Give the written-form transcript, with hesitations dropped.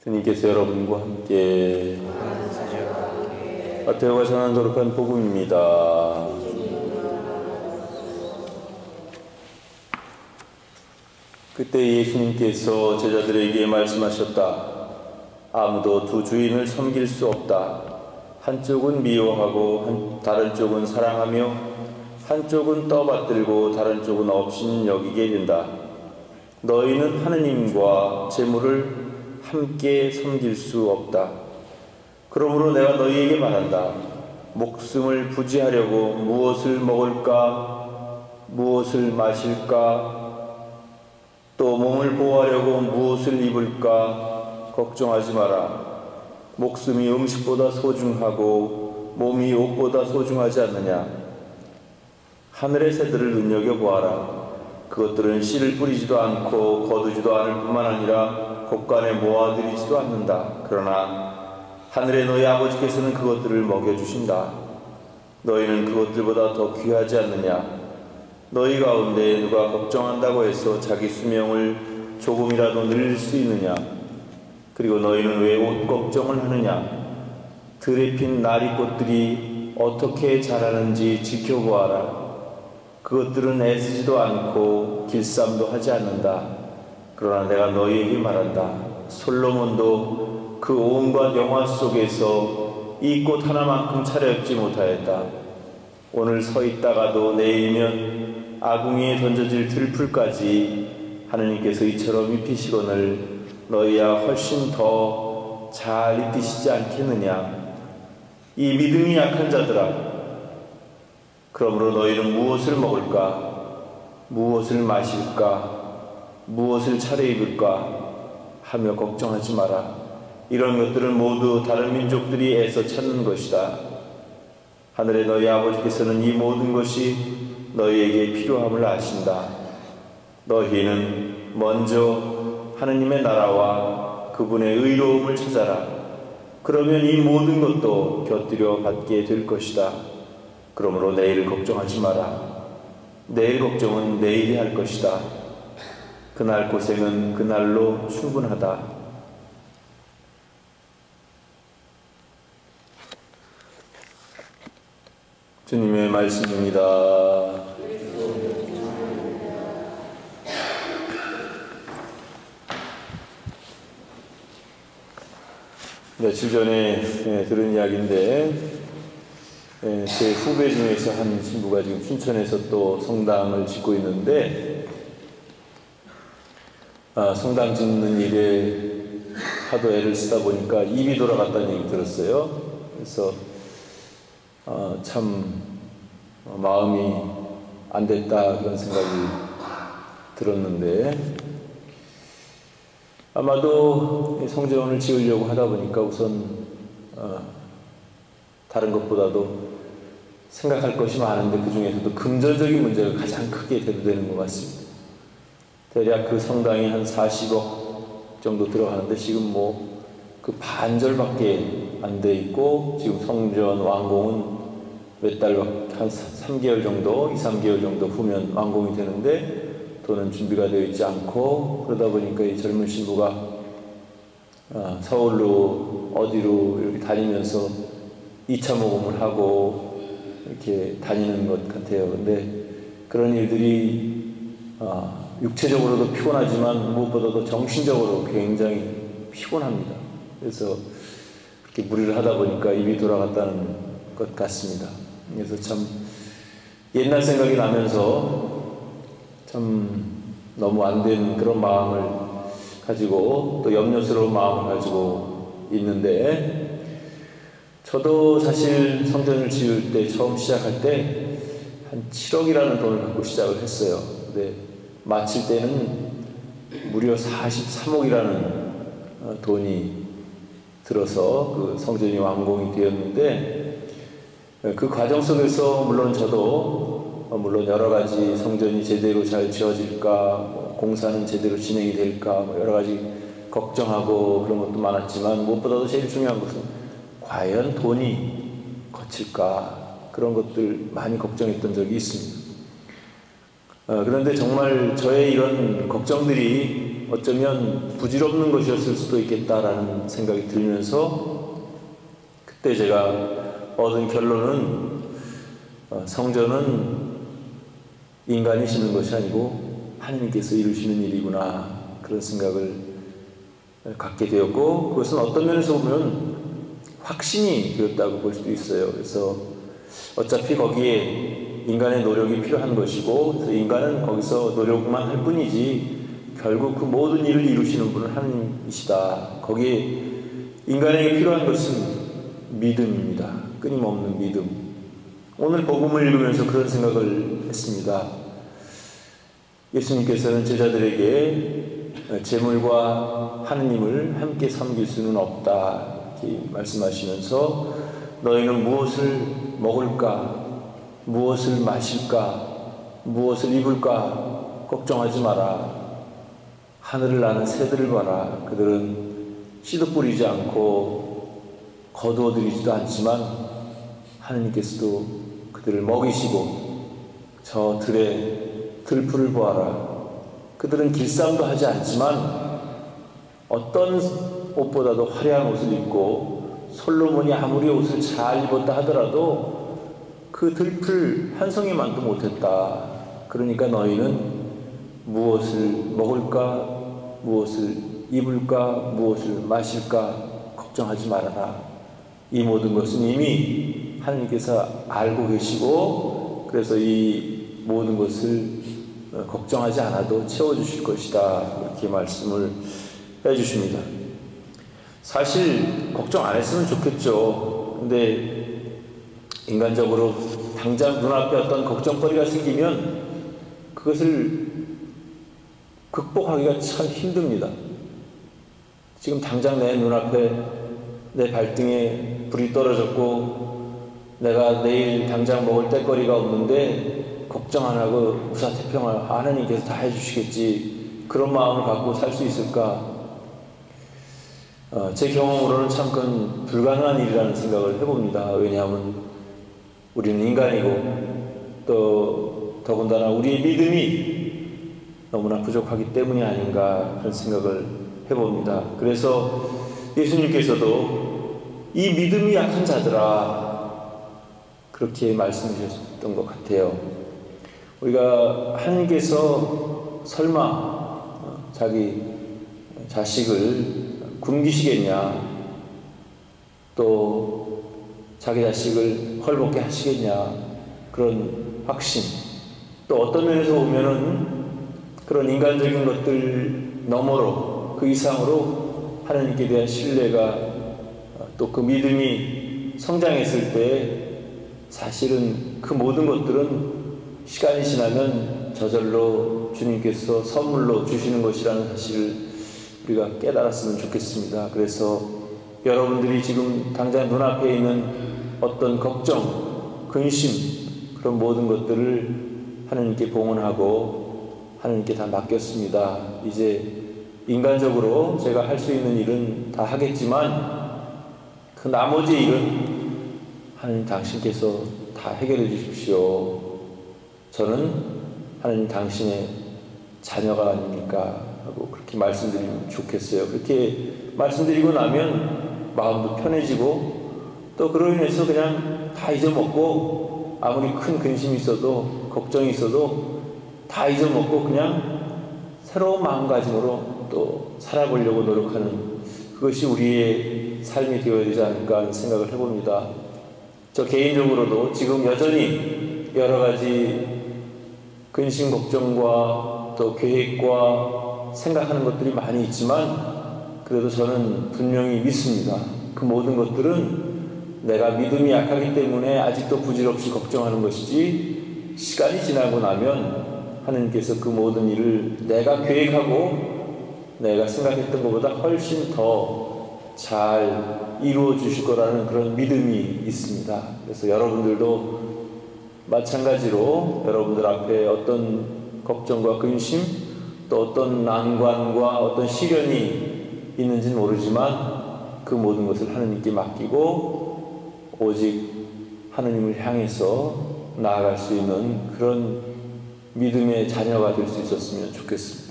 주님께서 여러분과 함께 마태오가 전한 거룩한 복음입니다. 그때 예수님께서 제자들에게 말씀하셨다. 아무도 두 주인을 섬길 수 없다. 한쪽은 미워하고 다른 쪽은 사랑하며 한쪽은 떠받들고 다른 쪽은 없인 여기게 된다. 너희는 하느님과 재물을 함께 섬길 수 없다. 그러므로 내가 너희에게 말한다. 목숨을 부지하려고 무엇을 먹을까, 무엇을 마실까, 또 몸을 보호하려고 무엇을 입을까 걱정하지 마라. 목숨이 음식보다 소중하고 몸이 옷보다 소중하지 않느냐. 하늘의 새들을 눈여겨보아라. 그것들은 씨를 뿌리지도 않고 거두지도 않을 뿐만 아니라 곳간에 모아들이지도 않는다. 그러나 하늘의 너희 아버지께서는 그것들을 먹여주신다. 너희는 그것들보다 더 귀하지 않느냐. 너희 가운데 누가 걱정한다고 해서 자기 수명을 조금이라도 늘릴 수 있느냐. 그리고 너희는 왜 옷 걱정을 하느냐. 들에 핀 나리꽃들이 어떻게 자라는지 지켜보아라. 그것들은 애쓰지도 않고 길쌈도 하지 않는다. 그러나 내가 너희에게 말한다. 솔로몬도 그 온갖 영화 속에서 이 꽃 하나만큼 차려입지 못하였다. 오늘 서 있다가도 내일이면 아궁이에 던져질 들풀까지 하느님께서 이처럼 입히시거늘 너희야 훨씬 더 잘 입히시지 않겠느냐. 이 믿음이 약한 자들아, 그러므로 너희는 무엇을 먹을까, 무엇을 마실까, 무엇을 차려입을까 하며 걱정하지 마라. 이런 것들은 모두 다른 민족들이 애써 찾는 것이다. 하늘의 너희 아버지께서는 이 모든 것이 너희에게 필요함을 아신다. 너희는 먼저 하느님의 나라와 그분의 의로움을 찾아라. 그러면 이 모든 것도 곁들여 받게 될 것이다. 그러므로 내일을 걱정하지 마라. 내일 걱정은 내일이 할 것이다. 그날 고생은 그날로 충분하다. 주님의 말씀입니다. 며칠 전에 들은 이야기인데, 제 후배 중에서 한 신부가 지금 춘천에서 또 성당을 짓고 있는데, 성당 짓는 일에 하도 애를 쓰다 보니까 입이 돌아갔다는 얘기 들었어요. 그래서 참 마음이 안 됐다 그런 생각이 들었는데, 아마도 성전을 지으려고 하다 보니까 우선 다른 것보다도 생각할 것이 많은데 그 중에서도 금전적인 문제가 가장 크게 대두되는 것 같습니다. 대략 그 성당이 한 40억 정도 들어가는데 지금 뭐 그 반절밖에 안 돼 있고, 지금 성전 완공은 몇 달, 한 3개월 정도, 2, 3개월 정도 후면 완공이 되는데 돈은 준비가 되어 있지 않고, 그러다 보니까 이 젊은 신부가 서울로 어디로 이렇게 다니면서 2차 모금을 하고 이렇게 다니는 것 같아요. 근데 그런 일들이 육체적으로도 피곤하지만 무엇보다도 정신적으로 굉장히 피곤합니다. 그래서 그렇게 무리를 하다 보니까 입이 돌아갔다는 것 같습니다. 그래서 참 옛날 생각이 나면서 참 너무 안 된 그런 마음을 가지고 또 염려스러운 마음을 가지고 있는데, 저도 사실 성전을 지을 때 처음 시작할 때 한 7억이라는 돈을 갖고 시작을 했어요. 근데 마칠 때는 무려 43억이라는 돈이 들어서 그 성전이 완공이 되었는데, 그 과정 속에서 물론 저도 여러 가지 성전이 제대로 잘 지어질까, 공사는 제대로 진행이 될까, 여러 가지 걱정하고 그런 것도 많았지만, 무엇보다도 제일 중요한 것은 과연 돈이 거칠까, 그런 것들 많이 걱정했던 적이 있습니다. 그런데 정말 저의 이런 걱정들이 어쩌면 부질없는 것이었을 수도 있겠다라는 생각이 들면서 그때 제가 얻은 결론은 성전은 인간이 짓는 것이 아니고 하나님께서 이루시는 일이구나, 그런 생각을 갖게 되었고, 그것은 어떤 면에서 보면 확신이 되었다고 볼 수도 있어요. 그래서 어차피 거기에 인간의 노력이 필요한 것이고, 그래서 인간은 거기서 노력만 할 뿐이지 결국 그 모든 일을 이루시는 분은 하나님이시다. 거기에 인간에게 필요한 것은 믿음입니다. 끊임없는 믿음. 오늘 복음을 읽으면서 그런 생각을 했습니다. 예수님께서는 제자들에게 재물과 하느님을 함께 섬길 수는 없다, 이렇게 말씀하시면서 너희는 무엇을 먹을까, 무엇을 마실까, 무엇을 입을까 걱정하지 마라. 하늘을 나는 새들을 봐라. 그들은 씨도 뿌리지 않고 거두어들이지도 않지만 하느님께서도 그들을 먹이시고, 저 들의 들풀을 보아라. 그들은 길쌈도 하지 않지만 어떤 옷보다도 화려한 옷을 입고, 솔로몬이 아무리 옷을 잘 입었다 하더라도 그 들풀 한 송이만도 못했다. 그러니까 너희는 무엇을 먹을까, 무엇을 입을까, 무엇을 마실까 걱정하지 말아라. 이 모든 것은 이미 하나님께서 알고 계시고, 그래서 이 모든 것을 걱정하지 않아도 채워주실 것이다, 이렇게 말씀을 해주십니다. 사실 걱정 안 했으면 좋겠죠. 근데 인간적으로 당장 눈앞에 어떤 걱정거리가 생기면 그것을 극복하기가 참 힘듭니다. 지금 당장 내 눈앞에 내 발등에 불이 떨어졌고 내가 내일 당장 먹을 뗄거리가 없는데 걱정 안 하고 무사태평을 하나님께서 다 해주시겠지, 그런 마음을 갖고 살 수 있을까? 제 경험으로는 참 그건 불가능한 일이라는 생각을 해봅니다. 왜냐하면 우리는 인간이고 또 더군다나 우리의 믿음이 너무나 부족하기 때문이 아닌가, 그런 생각을 해봅니다. 그래서 예수님께서도 이 믿음이 약한 자들아, 그렇게 말씀하셨던 것 같아요. 우리가 하나님께서 설마 자기 자식을 굶기시겠냐, 또 자기 자식을 헐벗게 하시겠냐, 그런 확신, 또 어떤 면에서 보면은 그런 인간적인 것들 너머로 그 이상으로 하나님께 대한 신뢰가, 또 그 믿음이 성장했을 때 사실은 그 모든 것들은 시간이 지나면 저절로 주님께서 선물로 주시는 것이라는 사실을 우리가 깨달았으면 좋겠습니다. 그래서 여러분들이 지금 당장 눈앞에 있는 어떤 걱정, 근심, 그런 모든 것들을 하나님께 봉헌하고 하나님께 다 맡겼습니다. 이제 인간적으로 제가 할 수 있는 일은 다 하겠지만 그 나머지 일은 하나님 당신께서 다 해결해 주십시오. 저는 하나님 당신의 자녀가 아닙니까? 하고 그렇게 말씀드리면 좋겠어요. 그렇게 말씀드리고 나면 마음도 편해지고, 또 그로 인해서 그냥 다 잊어먹고, 아무리 큰 근심이 있어도 걱정이 있어도 다 잊어먹고 그냥 새로운 마음가짐으로 또 살아보려고 노력하는, 그것이 우리의 삶이 되어야 되지 않을까 하는 생각을 해봅니다. 저 개인적으로도 지금 여전히 여러 가지 근심 걱정과 또 계획과 생각하는 것들이 많이 있지만, 그래도 저는 분명히 믿습니다. 그 모든 것들은 내가 믿음이 약하기 때문에 아직도 부질없이 걱정하는 것이지, 시간이 지나고 나면 하나님께서 그 모든 일을 내가 계획하고 내가 생각했던 것보다 훨씬 더 잘 이루어 주실 거라는 그런 믿음이 있습니다. 그래서 여러분들도 마찬가지로 여러분들 앞에 어떤 걱정과 근심, 또 어떤 난관과 어떤 시련이 있는지는 모르지만 그 모든 것을 하나님께 맡기고 오직 하나님을 향해서 나아갈 수 있는 그런 믿음의 자녀가 될 수 있었으면 좋겠습니다.